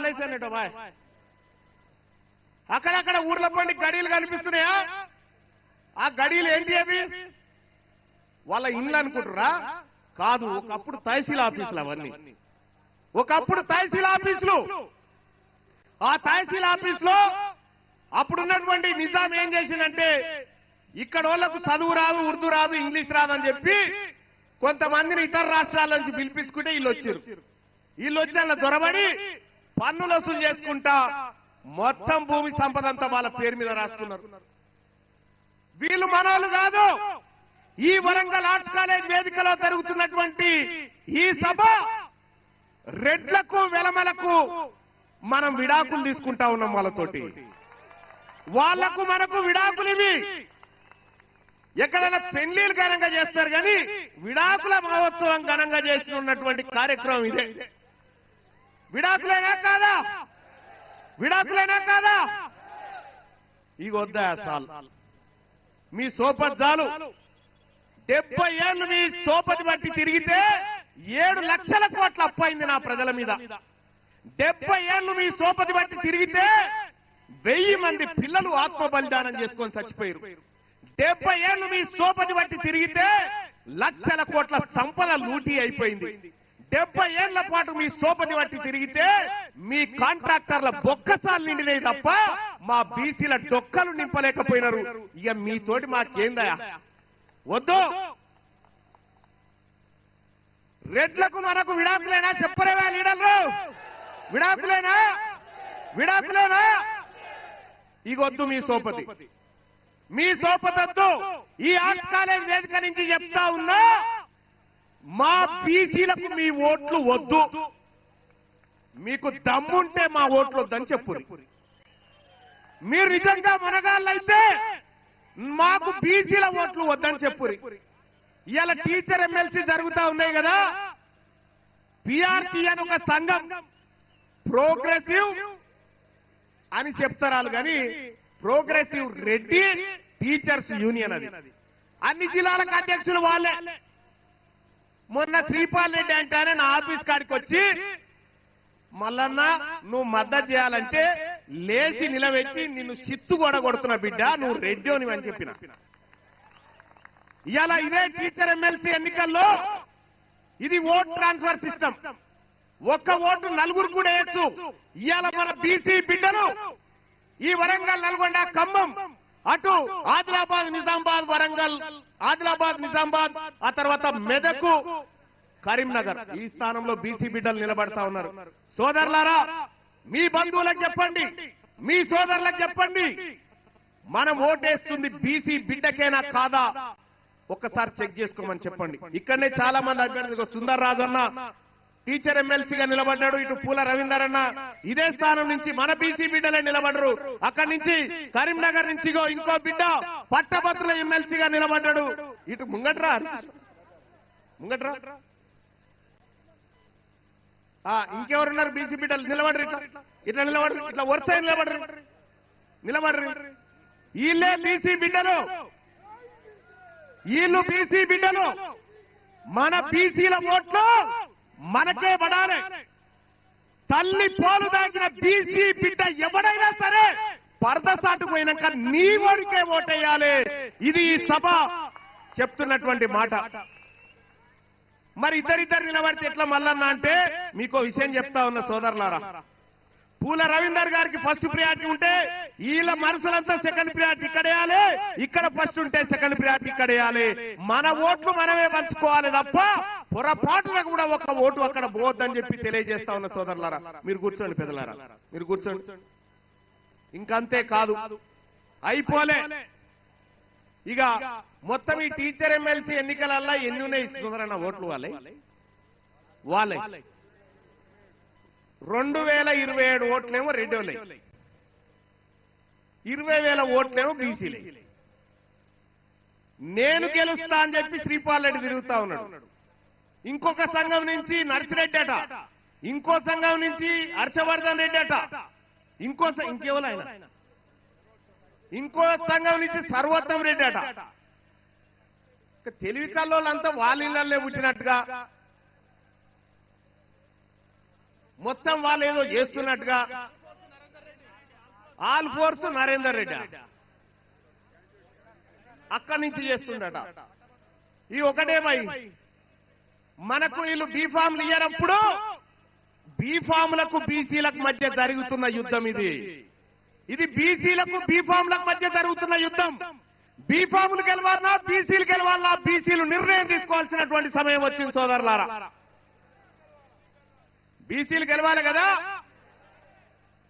Malaysia bye అక్కడక్కడ ఊర్ల పండి గడియలు కనిపిస్తున్నాయా? ఆ గడియలు ఏంటి అవి? వాళ్ళ ఇండ్లు అనుకుంటురా? కాదు, ఒకప్పుడు తహసీల్ ఆఫీసులు అవన్నీ. ఒకప్పుడు తహసీల్ ఆఫీసులు. ఆ తహసీల్ ఆఫీసులో అప్పుడున్నటువంటి నిజాం ఏం చేసిందంటే, ఇక్కడ వాళ్ళకు చదువు రాదు, ఉర్దూ రాదు, ఇంగ్లీష్ రాదు అని చెప్పి కొంతమందిని ఇతర రాష్ట్రాల నుంచి పిలిపించుకుంటే వీళ్ళు వచ్చారు. వీళ్ళు వచ్చి అలా దొరబడి పన్నులు వసూలు చేసుకుంటా మొత్తం భూమి సంపద అంతా వాళ్ళ పేరు మీద రాసుకున్నారు. వీళ్ళు మనోళ్ళు కాదు. ఈ వరంగల్ ఆర్ట్స్ కాలేజ్ వేదికలో జరుగుతున్నటువంటి ఈ సభ రెడ్లకు వెలమలకు మనం విడాకులు తీసుకుంటా ఉన్నాం వాళ్ళతోటి. వాళ్లకు మనకు విడాకులు ఇవి. ఎక్కడైనా పెళ్లిళ్ళు ఘనంగా చేస్తారు కానీ విడాకుల మహోత్సవం ఘనంగా చేస్తున్నటువంటి కార్యక్రమం ఇదే. విడాకులైనా కాదా? విడాకులైనా కాదా? ఇక వద్దా చాలు మీ సోపద్దాలు. 70 ఏళ్లు మీ సోపతి బట్టి తిరిగితే 7 లక్షల కోట్ల అప్పయింది నా ప్రజల మీద. 70 ఏళ్లు మీ సోపతి బట్టి తిరిగితే 1000 మంది పిల్లలు ఆత్మ బలిదానం చేసుకొని చచ్చిపోయారు. 70 ఏళ్లు మీ సోపతి బట్టి తిరిగితే లక్షల కోట్ల సంపద లూటీ అయిపోయింది. 70 ఏళ్ల పాటు మీ సోపతి బట్టి తిరిగితే మీ కాంట్రాక్టర్ల బొక్కసాలు నిండినాయి తప్ప మా బీసీల డొక్కలు నింపలేకపోయినారు. ఇక మీతోటి మాకేందయా? వద్దు. రెడ్లకు మనకు విడాకులేనా? చెప్పరేవా లీడర్లు? విడాకులేనా? విడాకులేనా? ఇగొద్దు మీ సోపతి. మీ సోపతొద్దు. ఈ ఆర్ట్స్ కాలేజ్ వేదిక నుంచి చెప్తా ఉన్నా, మా బీసీలకు మీ ఓట్లు వద్దు. మీకు దమ్ముంటే మా ఓట్లు వద్దని చెప్పురి. మీరు నిజంగా మనగాళ్ళైతే మాకు బీసీల ఓట్లు వద్దని చెప్పురి. ఇవాళ టీచర్ ఎమ్మెల్సీ జరుగుతా ఉన్నాయి కదా. పిఆర్టీ అని ఒక సంఘం, ప్రోగ్రెసివ్ అని చెప్తారు కానీ ప్రోగ్రెసివ్ రెడ్డి టీచర్స్ యూనియన్ అది. అన్ని జిల్లాలకు అధ్యక్షులు వాళ్ళే. మొన్న శ్రీపాల్ రెడ్డి అంటేనే నా ఆఫీస్ కాడికి వచ్చి, మల్లన్న నువ్వు మద్దతు చేయాలంటే లేచి నిలబెట్టి నిన్ను సిత్తు కూడా కొడుతున్నా బిడ్డ, నువ్వు రెడ్డి అని చెప్పిన. ఇవాళ ఇదే టీచర్ ఎమ్మెల్సీ ఎన్నికల్లో ఇది ఓట్ ట్రాన్స్ఫర్ సిస్టమ్. ఒక్క ఓటు నలుగురు కూడా వేయచ్చు. ఇవాళ మన బీసీ బిడ్డలు ఈ వరంగల్, నల్గొండ, ఖమ్మం, అటు ఆదిలాబాద్, నిజామాబాద్, వరంగల్, ఆదిలాబాద్, నిజామాబాద్, ఆ తర్వాత మెదకు, కరీంనగర్, ఈ స్థానంలో బీసీ బిడ్డలు నిలబడతా ఉన్నారు. సోదరులారా, మీ బంధువులకు చెప్పండి, మీ సోదరులకు చెప్పండి, మనం ఓటేస్తుంది బీసీ బిడ్డకేనా కాదా ఒక్కసారి చెక్ చేసుకోమని చెప్పండి. ఇక్కడనే చాలా మంది అభ్యర్థులు, సుందర్ రాజు అన్న టీచర్ ఎమ్మెల్సీగా నిలబడ్డాడు, ఇటు పూల రవీందర్ అన్న ఇదే స్థానం నుంచి మన బీసీ బిడ్డలే నిలబడ్డరు. అక్కడి నుంచి కరీంనగర్ నుంచి ఇంకో బిడ్డ పట్టభద్రుల ఎమ్మెల్సీగా నిలబడ్డాడు. ఇటు ముంగట్రా ముంగట్రా ఇంకెవరున్నారు బీసీ బిడ్డలు? నిలబడరు, ఇట్లా నిలబడరు, ఇట్లా వరుస నిలబడరు. వీళ్ళే బీసీ బిడ్డలు, వీళ్ళు బీసీ బిడ్డలు. మన బీసీల ఓట్లు మనకే పడాలి. తల్లి పాలు దాచిన బీసీ బిడ్డ ఎవడైనా సరే పరదసాటు పోయినాక నీ ఓడికే ఓటేయాలి. ఇది ఈ సభ చెప్తున్నటువంటి మాట. మరి ఇద్దరిద్దరు నిలబడితే ఎట్లా మల్లన్న అంటే, మీకో విషయం చెప్తా ఉన్న సోదరులారా, పూల రవీందర్ గారికి ఫస్ట్ ప్రియారిటీ ఉంటే వీళ్ళ మనసులంతా సెకండ్ ప్రియారిటీ ఇక్కడ వేయాలి, ఇక్కడ ఫస్ట్ ఉంటే సెకండ్ ప్రియారిటీ ఇక్కడ వేయాలి. మన ఓట్లు మనమే పంచుకోవాలి తప్ప పొరపాటున కూడా ఒక ఓటు అక్కడ పోవద్దని చెప్పి తెలియజేస్తా ఉన్న సోదరులారా. మీరు కూర్చోండి పెద్దలారా, మీరు కూర్చోండి. ఇంకంతే కాదు, అయిపోలే. ఇక మొత్తం ఈ టీచర్ ఎమ్మెల్సీ ఎన్నికలల్లా ఎన్ని ఉన్నాయి సుందరన్న ఓట్లు? వాళ్ళే 2027 ఓట్లేమో రెడ్డిలే, 20,000 ఓట్లేమో బీసీలే. నేను గెలుస్తా అని చెప్పి శ్రీపాల్ రెడ్డి తిరుగుతా ఉన్నాడు. ఇంకొక సంఘం నుంచి నర్సిరెడ్డి అట, ఇంకో సంఘం నుంచి హర్షవర్ధన్ రెడ్డి అట, ఇంకెవరు ఆయన, ఇంకో సంఘం నుంచి సర్వోత్తం రెడ్డి అట. తెలివి కల్లోళ్ళంతా వాళ్ళ ఇళ్లే పుట్టినట్టుగా మొత్తం వాళ్ళు ఏదో చేస్తున్నట్టుగా ఆల్ ఫోర్స్ నరేందర్ రెడ్డి అక్కడి నుంచి చేస్తుండట. ఈ ఒకటే భయ్, మనకు వీళ్ళు బీఫామ్లు ఇయ్యనప్పుడు బీఫామ్లకు బీసీలకు మధ్య జరుగుతున్న యుద్ధం ఇది. ఇది బీసీలకు బీఫామ్లకు మధ్య జరుగుతున్న యుద్ధం. బీఫాములు గెలవాలన్నా బీసీలు గెలవాలన్నా బీసీలు నిర్ణయం తీసుకోవాల్సినటువంటి సమయం వచ్చింది సోదరులారా. బీసీలు గెలవాలి కదా.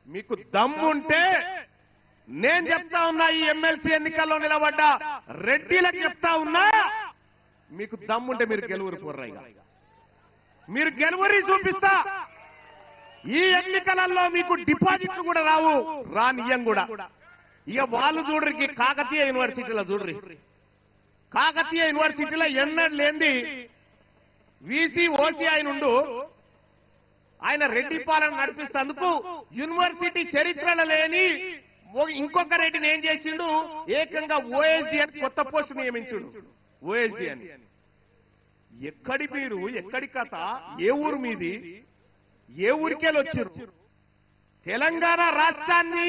మీకు దమ్ముంటే నేను చెప్తా ఉన్నా, ఈ ఎమ్మెల్సీ ఎన్నికల్లో నిలబడ్డ రెడ్డిలకు చెప్తా ఉన్నా, మీకు దమ్ముంటే మీరు గెలువురు పోర్రైగా, మీరు గెలువరి చూపిస్తా. ఈ ఎన్నికలలో మీకు డిపాజిట్లు కూడా రావు, రానియం కూడా. ఇక వాళ్ళు చూడరికి కాకతీయ యూనివర్సిటీలో చూడ్రి, కాకతీయ యూనివర్సిటీలో ఎన్నడూ లేంది వీసీ ఓసీ ఆయనుండు, ఆయన రెడ్డి పాలన నడిపిస్తేందుకు యూనివర్సిటీ చరిత్రలో లేని ఇంకొక రెడ్డిని ఏం చేసిండు, ఏకంగా ఓఎస్డీ అని కొత్త పోస్టు నియమించుడు. ఓఎస్డీ అని ఎక్కడి మీరు, ఎక్కడి కథ, ఏ ఊరు మీది, ఏ ఊరికెళ్ళి వచ్చారు? తెలంగాణ రాష్ట్రాన్ని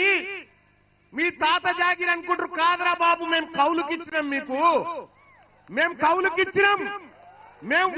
మీ తాత జాగిరి అనుకుంటారు. కాదరా బాబు, మేము కౌలుకిచ్చినాం, మీకు మేము కౌలుకిచ్చినాం, మేము